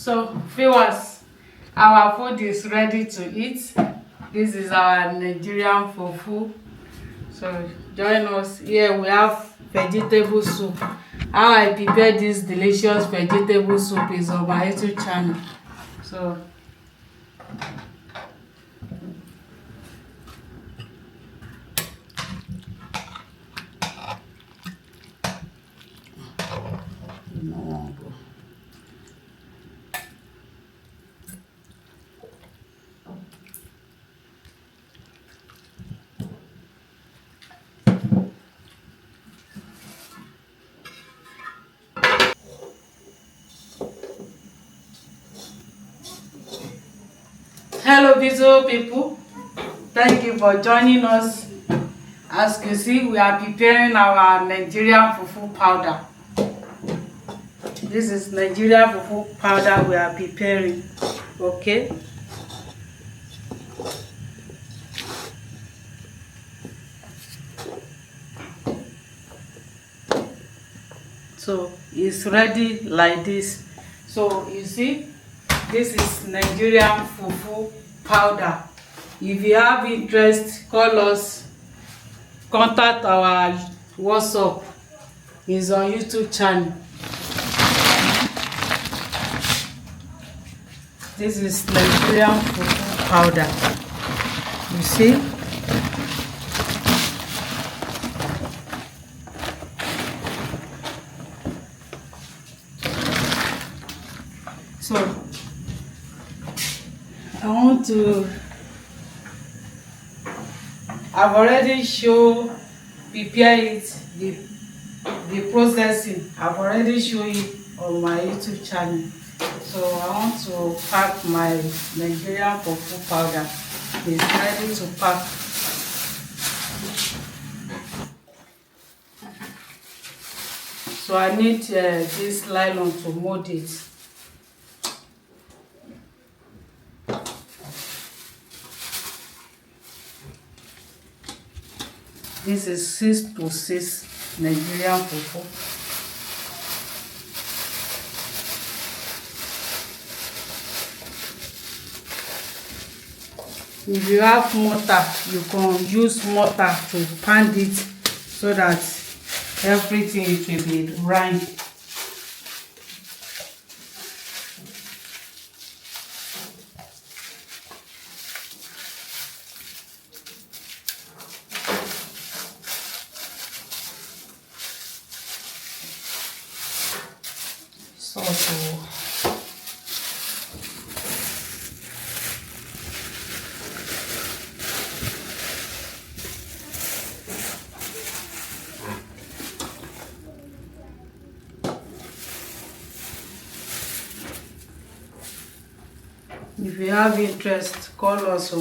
So viewers, our food is ready to eat. This is our Nigerian fufu. So join us. Here we have vegetable soup. How I prepare this delicious vegetable soup is on my YouTube channel. So no. Hello beautiful people, thank you for joining us. As you see, we are preparing our Nigerian fufu powder. This is Nigerian fufu powder we are preparing. Okay, so it's ready like this. So you see, this is Nigerian fufu powder. If you have interest, call us, contact our WhatsApp, is on YouTube channel. This is Nigerian fufu powder. You see, so I've already prepare it, the processing. I've already shown it on my YouTube channel. So I want to pack my Nigerian fufu powder. It's ready to pack. So I need this nylon to mold it. This is 6x6 Nigerian fufu. If you have mortar, you can use mortar to pound it so that everything it will be rind. If you have interest, call us.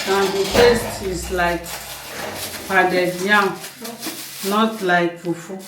And the taste is like pounded yam, not like fufu.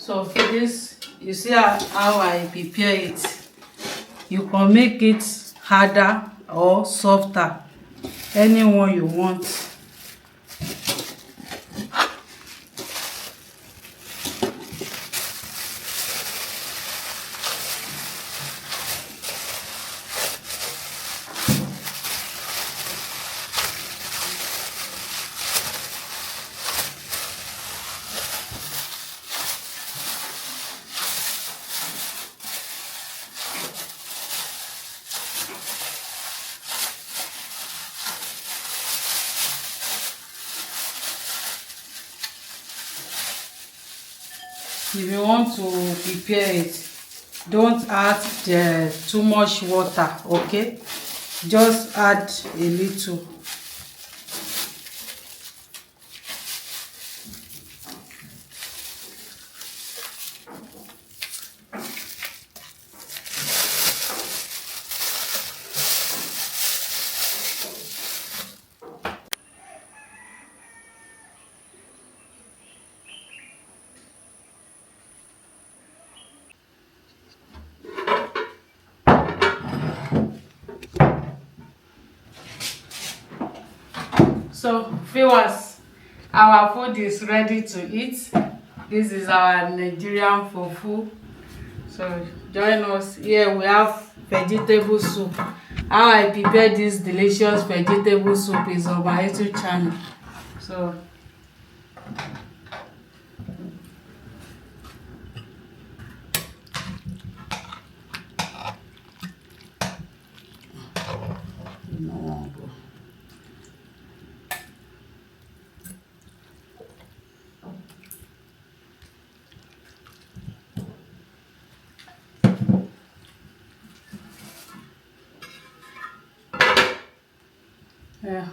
So for this, you see how I prepare it. You can make it harder or softer, anyone you want. If you want to prepare it, don't add too much water, okay? Just add a little. So viewers, our food is ready to eat. This is our Nigerian fufu. So join us. Here we have vegetable soup. How I prepare this delicious vegetable soup is on my YouTube channel. So no. Yeah.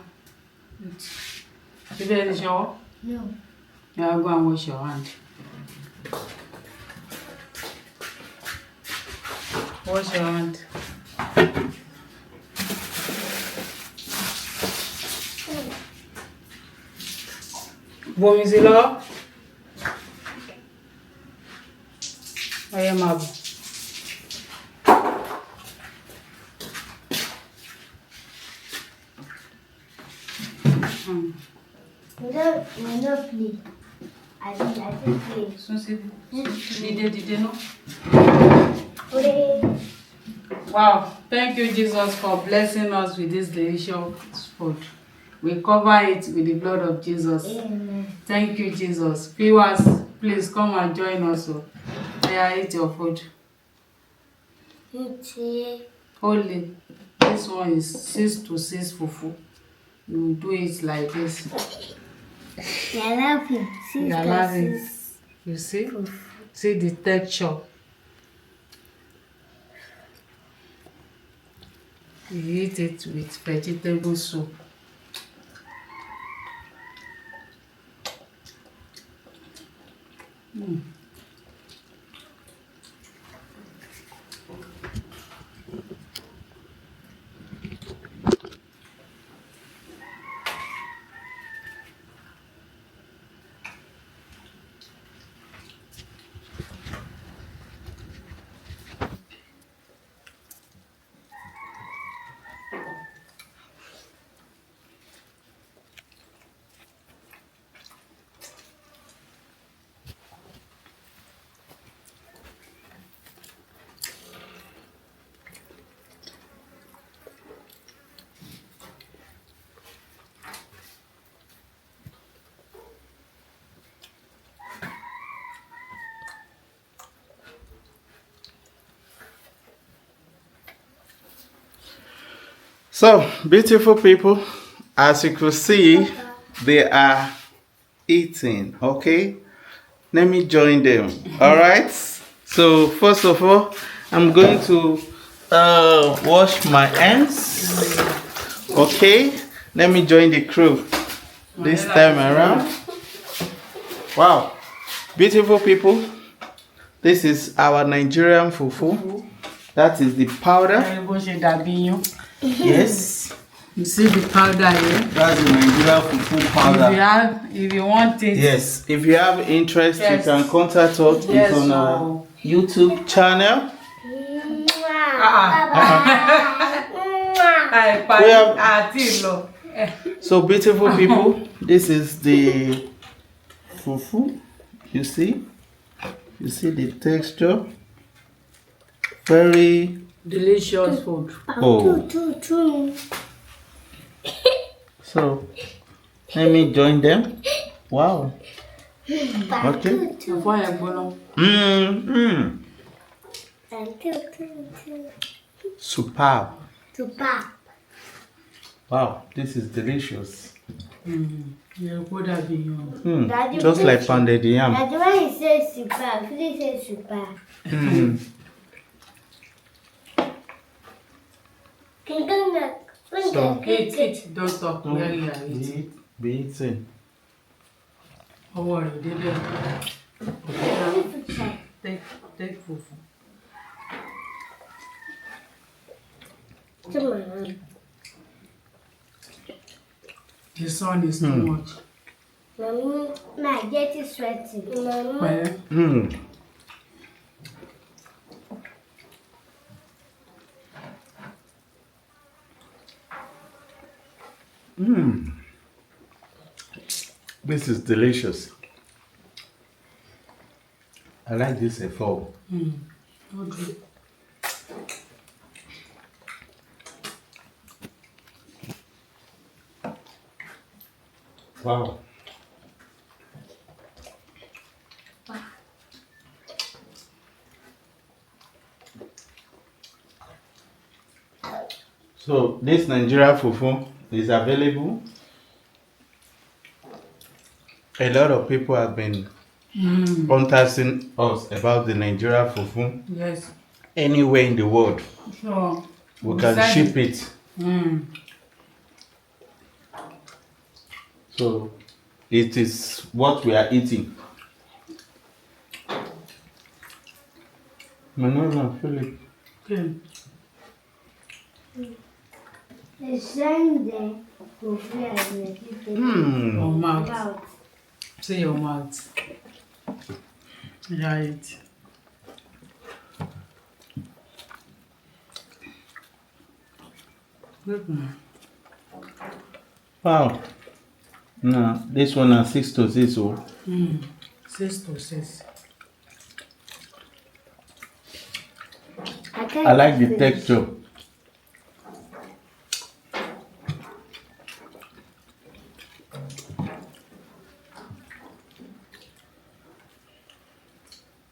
You ready to shower? No. Yeah, go and wash your hand. Wash your hand. Bomi sí lọ. Oye máa bọ̀. We don't play. I think play. Sún síbi. Dìde náà. Play. Wow, thank you Jesus for blessing us with this delicious food. We cover it with the blood of Jesus. Amen. Thank you Jesus. Viewers, please come and join us. Yeah, eat your food. Only this one is 6 to 6 fufu. You do it like this. You're laughing. You're laughing. You see? See the texture. You eat it with vegetable soup. So, beautiful people, as you could see, they are eating, okay? Let me join them, all right? So, first of all, I'm going to wash my hands, okay? Let me join the crew this time around. Wow, beautiful people, this is our Nigerian fufu. That is the powder. Yes. You see the powder here? That's the Nigerian Fufu powder. If you want it. Yes, if you have interest, Yes. you can contact us. Yes, It's on our YouTube channel. So beautiful people, this is the fufu. You see the texture. Very delicious food. oh. So let me join them. Wow. Okay. Superb. Wow, this is delicious. Just like pounded yam. That's why he says super. He says super. So, Eat. Don't stop. be eating. Take fufu. The sun is too much. Mommy, my get is sweating. Mommy. This is delicious. I like this effort. Okay. Wow. So this Nigerian fufu is available. A lot of people have been contacting us about the Nigerian fufu. Yes. Anywhere in the world, So we can ship it. So it is what we are eating. No, Philip. Okay. The Sunday will be as Your mouth. See your mouth. Right. Good man. Wow. No, this one is 6 to 6. 6 to 6. I like the texture.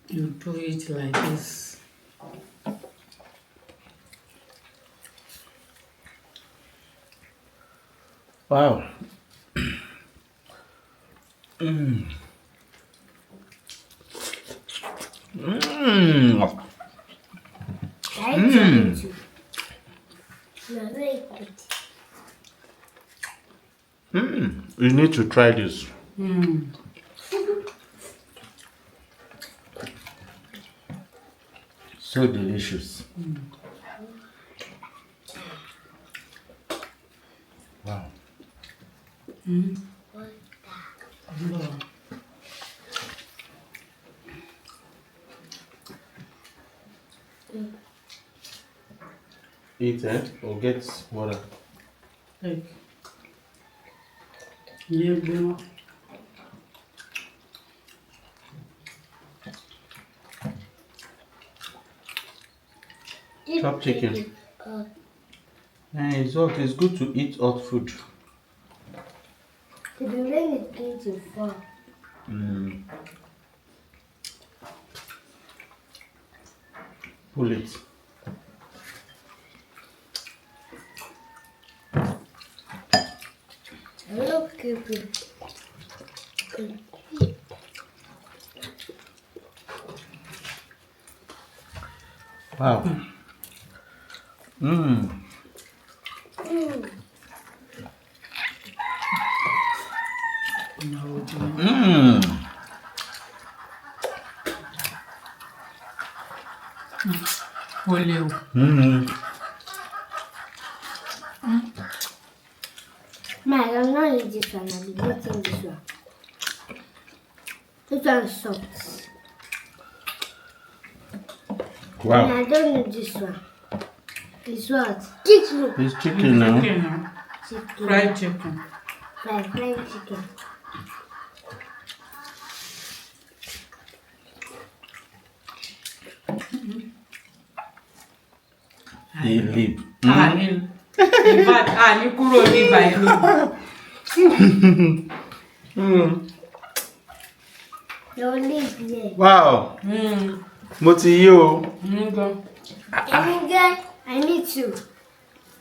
You do it like this. Wow. You need to try this. So delicious. Wow. Eat it or get water. Like, you Chop chicken. It's hot. It's good to eat hot food. The rain is going to fall. Pull it. Look, people. Wow. Oleo. this one. I'll be eating this one. This one is soft. Wow. And I don't need this one. It's what? Chicken. It's chicken now. Chicken now. Chicken. Fried chicken. Fried chicken. The lip. In fact, ní kúrò ní báyìí ló. Your lip here. Wow. Mo ti yí o. Go. I need to.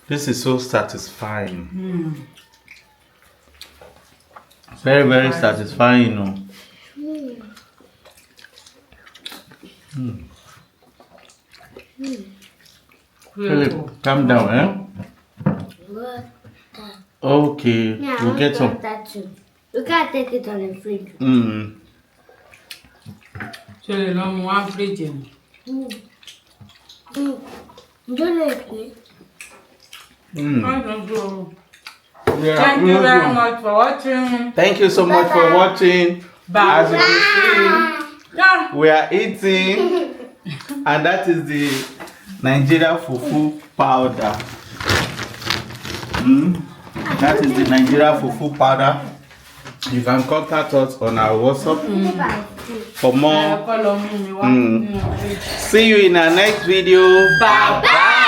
This is so satisfying. Very, very satisfying. No? Philip, calm down, eh? What? Okay, Yeah, we'll get some. that too. You can't take it on the fridge. Ṣé lè lọ mú one fridge ni? Don't like me. Thank you very much for watching. Thank you so much for watching. Bye. As you can Yeah. see, we are eating, and that is the Nigerian Fufu powder. That is the Nigerian Fufu powder. You can contact us on our WhatsApp for more. See you in our next video. Bye bye.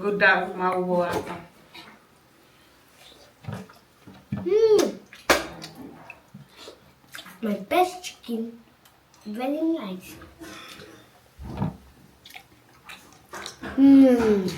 Go down, my water. My best chicken. Very nice. Maroon.